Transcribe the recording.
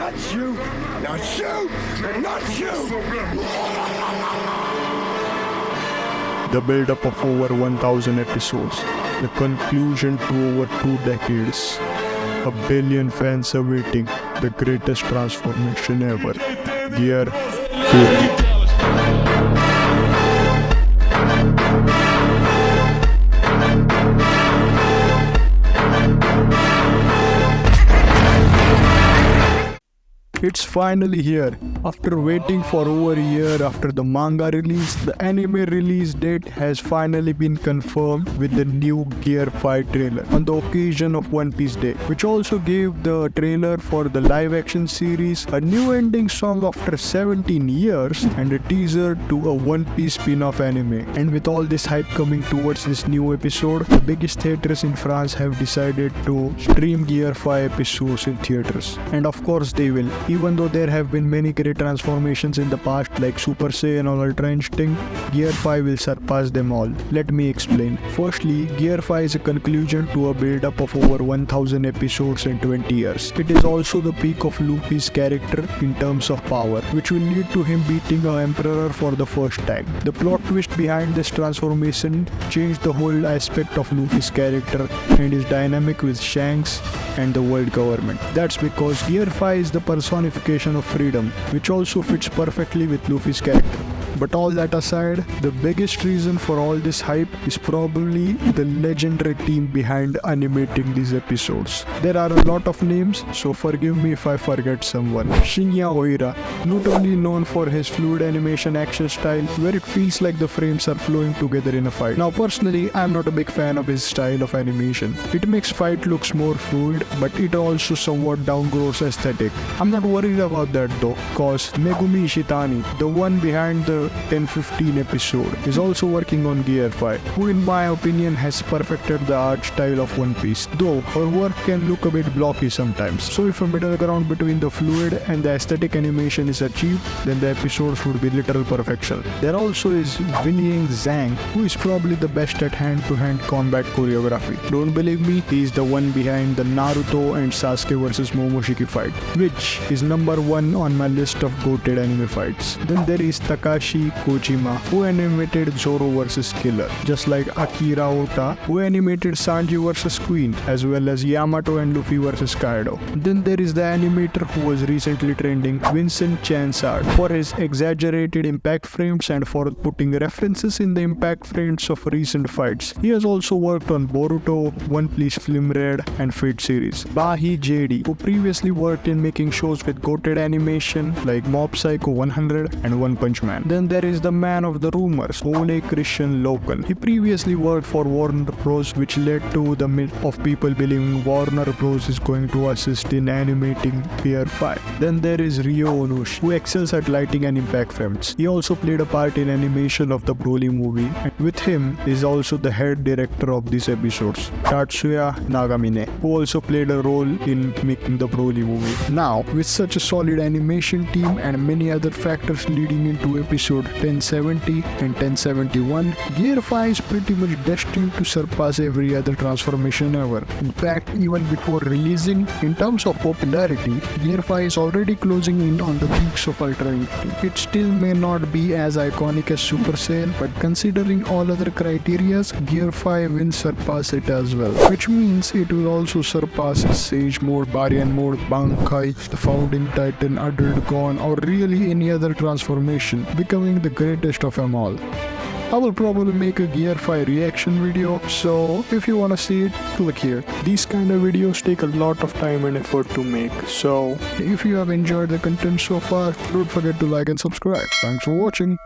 Not you, not you, and not you! The build-up of over 1,000 episodes, the conclusion to over 2 decades, a billion fans awaiting the greatest transformation ever. Gear 4. It's finally here. After waiting for over a year after the manga release, the anime release date has finally been confirmed with the new Gear 5 trailer on the occasion of One Piece Day, which also gave the trailer for the live-action series a new ending song after 17 years and a teaser to a One Piece spin-off anime. And with all this hype coming towards this new episode, the biggest theaters in France have decided to stream Gear 5 episodes in theaters. And of course they will. Even though there have been many great transformations in the past like Super Saiyan or Ultra Instinct, Gear 5 will surpass them all. Let me explain. Firstly, Gear 5 is a conclusion to a build-up of over 1,000 episodes in 20 years. It is also the peak of Luffy's character in terms of power, which will lead to him beating an Emperor for the first time. The plot twist behind this transformation changed the whole aspect of Luffy's character and his dynamic with Shanks and the world government. That's because Gear 5 is the personification of freedom, which also fits perfectly with Luffy's character. But all that aside, the biggest reason for all this hype is probably the legendary team behind animating these episodes. There are a lot of names, so forgive me if I forget someone. Shinya Oira, notably known for his fluid animation action style where it feels like the frames are flowing together in a fight. Now personally, I'm not a big fan of his style of animation. It makes fight looks more fluid, but it also somewhat downgrades aesthetic. I'm not worried about that though, cause Megumi Ishitani, the one behind the 10-15 episode, is also working on Gear 5, who in my opinion has perfected the art style of One Piece, though her work can look a bit blocky sometimes. So if a middle ground between the fluid and the aesthetic animation is achieved, then the episodes would be literal perfection. There also is Winiang Zhang, who is probably the best at hand-to-hand combat choreography. Don't believe me? He is the one behind the Naruto and Sasuke vs Momoshiki fight, which is number 1 on my list of goated anime fights. Then there is Takashi Kojima, who animated Zoro vs Killer, just like Akira Ota, who animated Sanji vs Queen, as well as Yamato and Luffy vs Kaido. Then there is the animator who was recently trending, Vincent Chansard, for his exaggerated impact frames and for putting references in the impact frames of recent fights. He has also worked on Boruto, One Piece Film Red, and Fate series. Bahi JD, who previously worked in making shows with goated animation like Mob Psycho 100 and One Punch Man. Then there is the man of the rumors, Ole Christian Loken. He previously worked for Warner Bros, which led to the myth of people believing Warner Bros is going to assist in animating Gear 5. Then there is Ryo Onushi, who excels at lighting and impact frames. He also played a part in animation of the Broly movie, and with him is also the head director of these episodes, Tatsuya Nagamine, who also played a role in making the Broly movie. Now, with such a solid animation team and many other factors leading into episode 1070 and 1071, Gear 5 is pretty much destined to surpass every other transformation ever. In fact, even before releasing, in terms of popularity, Gear 5 is already closing in on the peaks of Ultra Instinct. It still may not be as iconic as Super Saiyan, but considering all other criteria, Gear 5 will surpass it as well. Which means it will also surpass Sage Mode, Baryon Mode, Bankai, the Founding Titan, Adult Gon, or really any other transformation, becoming the greatest of them all. I will probably make a Gear 5 reaction video, so if you wanna see it, click here. These kind of videos take a lot of time and effort to make, so if you have enjoyed the content so far, don't forget to like and subscribe. Thanks for watching.